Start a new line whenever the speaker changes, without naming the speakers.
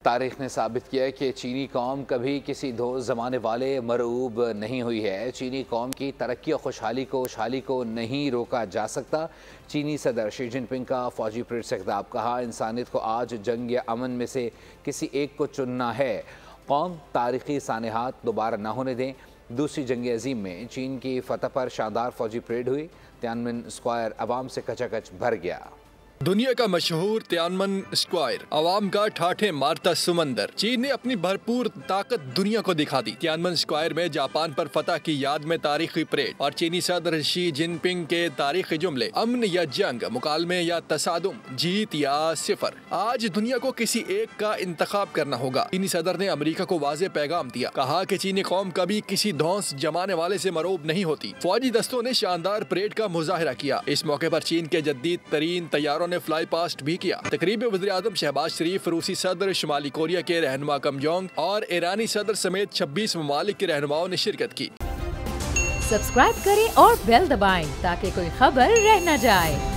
तारीख ने साबित किया है कि चीनी कौम कभी किसी दो ज़माने वाले मरऊब नहीं हुई है। चीनी कौम की तरक्की और खुशहाली को नहीं रोका जा सकता। चीनी सदर शी जिनपिंग का फौजी परेड से खिताब। कहा, इंसानियत को आज जंग या अमन में से किसी एक को चुनना है। कौम तारीखी सानेहात दोबारा न होने दें। दूसरी जंग अजीम में चीन की फतह पर शानदार फौजी परेड हुई। तियाननमेन स्क्वायर अवाम से कचाकच भर गया।
दुनिया का मशहूर तियाननमेन स्क्वायर अवाम का ठाठे मारता समंदर। चीन ने अपनी भरपूर ताकत दुनिया को दिखा दी। तियाननमेन स्क्वायर में जापान पर फतह की याद में तारीखी परेड और चीनी सदर शी जिनपिंग के तारीखी जुमले, अमन या जंग, मुकालमे या तसादुम, जीत या सिफर। आज दुनिया को किसी एक का इंतखाब करना होगा। चीनी सदर ने अमेरिका को वाज़ेह पैगाम दिया। कहा कि चीनी कौम कभी किसी धौंस जमाने वाले से मरोब नहीं होती। फौजी दस्तों ने शानदार परेड का मुजाहिरा किया। इस मौके पर चीन के जदीद तरीन तैयारों ने फ्लाई पास्ट भी किया। तकरीब में वज़ीर आज़म शहबाज शरीफ, रूसी सदर, शुमाली कोरिया के रहनुमा किम जोंग और ईरानी सदर समेत 26 ममालिक के रहनुमाओं ने शिरकत की।
सब्सक्राइब करें और बेल दबाएं ताकि कोई खबर रह न जाए।